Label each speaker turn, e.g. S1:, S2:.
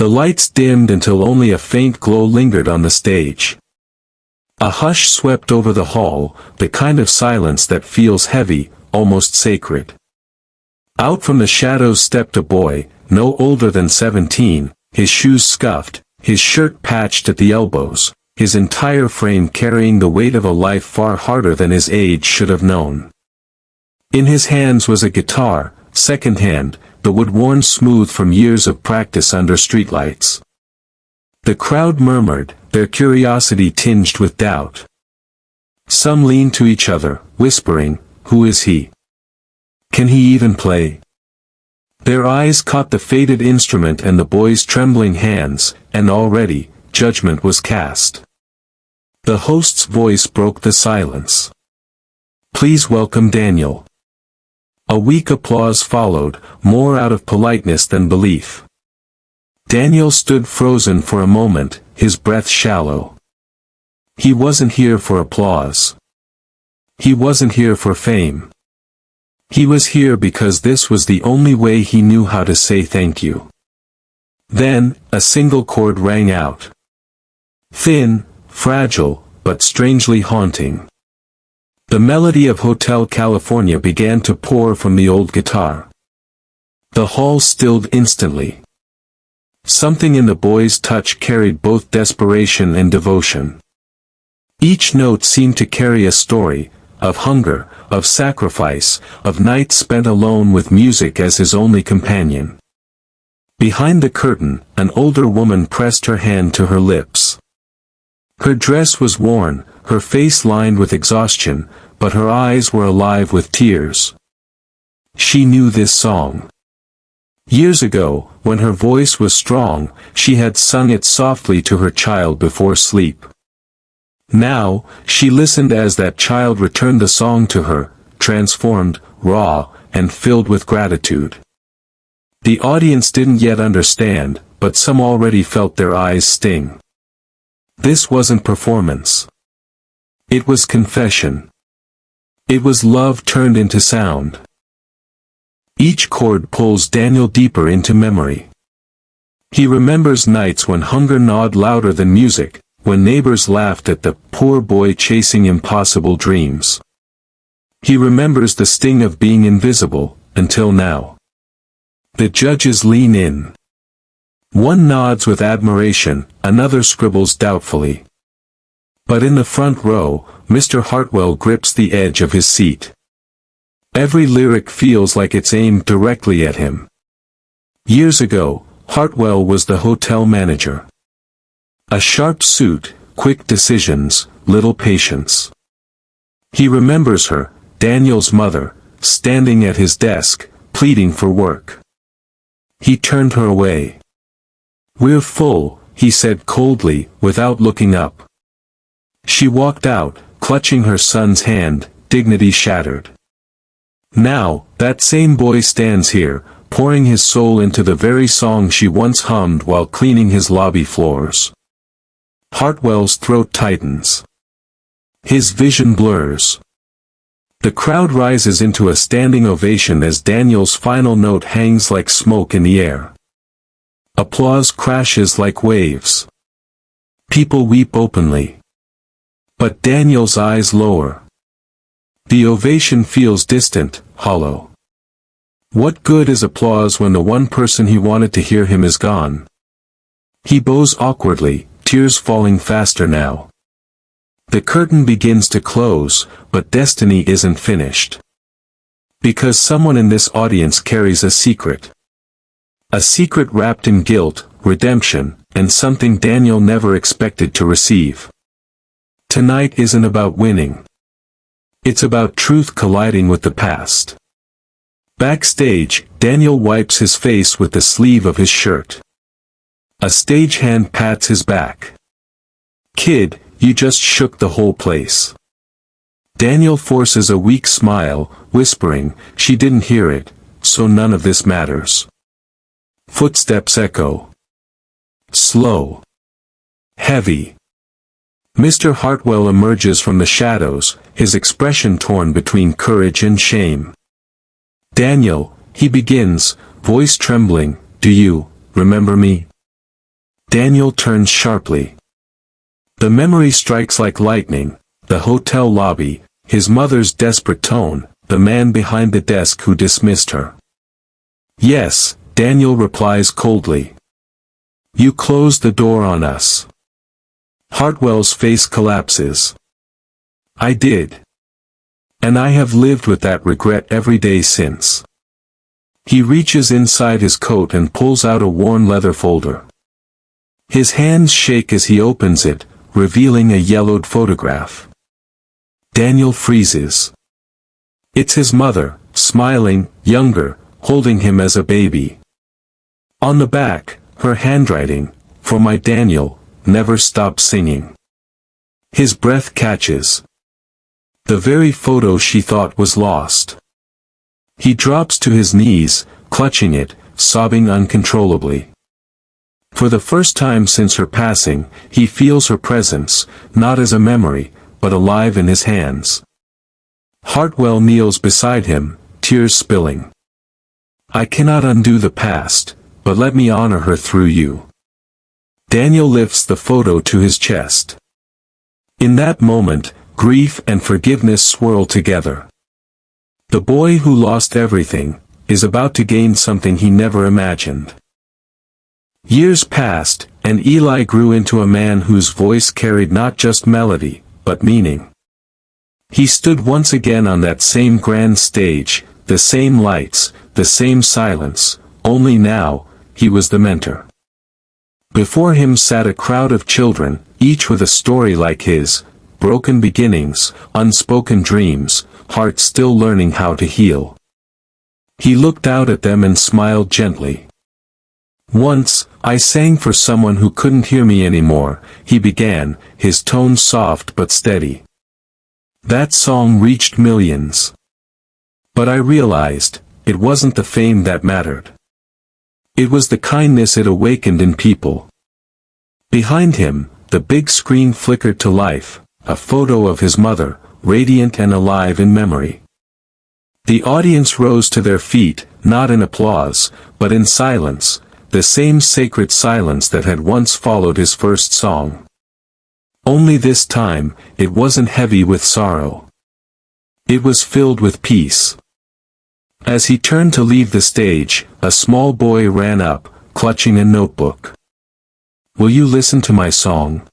S1: The lights dimmed until only a faint glow lingered on the stage. A hush swept over the hall, the kind of silence that feels heavy, almost sacred. Out from the shadows stepped a boy, no older than 17, his shoes scuffed, his shirt patched at the elbows, his entire frame carrying the weight of a life far harder than his age should have known. In his hands was a guitar, second-hand, the wood worn smooth from years of practice under streetlights. The crowd murmured, their curiosity tinged with doubt. Some leaned to each other, whispering, "Who is he? Can he even play?" Their eyes caught the faded instrument and the boy's trembling hands, and already, judgment was cast. The host's voice broke the silence. "Please welcome Daniel." A weak applause followed, more out of politeness than belief. Daniel stood frozen for a moment, his breath shallow. He wasn't here for applause. He wasn't here for fame. He was here because this was the only way he knew how to say thank you. Then, a single chord rang out. Thin, fragile, but strangely haunting. The melody of Hotel California began to pour from the old guitar. The hall stilled instantly. Something in the boy's touch carried both desperation and devotion. Each note seemed to carry a story, of hunger, of sacrifice, of nights spent alone with music as his only companion. Behind the curtain, an older woman pressed her hand to her lips. Her dress was worn, her face lined with exhaustion, but her eyes were alive with tears. She knew this song. Years ago, when her voice was strong, she had sung it softly to her child before sleep. Now, she listened as that child returned the song to her, transformed, raw, and filled with gratitude. The audience didn't yet understand, but some already felt their eyes sting. This wasn't performance. It was confession. It was love turned into sound. Each chord pulls Daniel deeper into memory. He remembers nights when hunger gnawed louder than music, when neighbors laughed at the poor boy chasing impossible dreams. He remembers the sting of being invisible, until now. The judges lean in. One nods with admiration, another scribbles doubtfully. But in the front row, Mr. Hartwell grips the edge of his seat. Every lyric feels like it's aimed directly at him. Years ago, Hartwell was the hotel manager. A sharp suit, quick decisions, little patience. He remembers her, Daniel's mother, standing at his desk, pleading for work. He turned her away. "We're full," he said coldly, without looking up. She walked out, clutching her son's hand, dignity shattered. Now, that same boy stands here, pouring his soul into the very song she once hummed while cleaning his lobby floors. Hartwell's throat tightens. His vision blurs. The crowd rises into a standing ovation as Daniel's final note hangs like smoke in the air. Applause crashes like waves. People weep openly. But Daniel's eyes lower. The ovation feels distant, hollow. What good is applause when the one person he wanted to hear him is gone? He bows awkwardly, tears falling faster now. The curtain begins to close, but destiny isn't finished. Because someone in this audience carries a secret. A secret wrapped in guilt, redemption, and something Daniel never expected to receive. Tonight isn't about winning. It's about truth colliding with the past. Backstage, Daniel wipes his face with the sleeve of his shirt. A stagehand pats his back. "Kid, you just shook the whole place." Daniel forces a weak smile, whispering, "She didn't hear it, so none of this matters." Footsteps echo. Slow. Heavy. Mr. Hartwell emerges from the shadows, his expression torn between courage and shame. "Daniel," he begins, voice trembling, "do you remember me?" Daniel turns sharply. The memory strikes like lightning, the hotel lobby, his mother's desperate tone, the man behind the desk who dismissed her. Yes, Daniel replies coldly. You closed the door on us. Hartwell's face collapses. I did. And I have lived with that regret every day since. He reaches inside his coat and pulls out a worn leather folder. His hands shake as he opens it, revealing a yellowed photograph. Daniel freezes. It's his mother, smiling, younger, holding him as a baby. On the back, her handwriting, "For my Daniel, never stop singing." His breath catches. The very photo she thought was lost. He drops to his knees, clutching it, sobbing uncontrollably. For the first time since her passing, he feels her presence, not as a memory, but alive in his hands. Hartwell kneels beside him, tears spilling. I cannot undo the past, but let me honor her through you. Daniel lifts the photo to his chest. In that moment, grief and forgiveness swirl together. The boy who lost everything, is about to gain something he never imagined. Years passed, and Eli grew into a man whose voice carried not just melody, but meaning. He stood once again on that same grand stage, the same lights, the same silence, only now, he was the mentor. Before him sat a crowd of children, each with a story like his, broken beginnings, unspoken dreams, hearts still learning how to heal. He looked out at them and smiled gently. Once, I sang for someone who couldn't hear me anymore, he began, his tone soft but steady. That song reached millions. But I realized, it wasn't the fame that mattered. It was the kindness it awakened in people. Behind him, the big screen flickered to life, a photo of his mother, radiant and alive in memory. The audience rose to their feet, not in applause, but in silence, the same sacred silence that had once followed his first song. Only this time, it wasn't heavy with sorrow. It was filled with peace. As he turned to leave the stage, a small boy ran up, clutching a notebook. Will you listen to my song?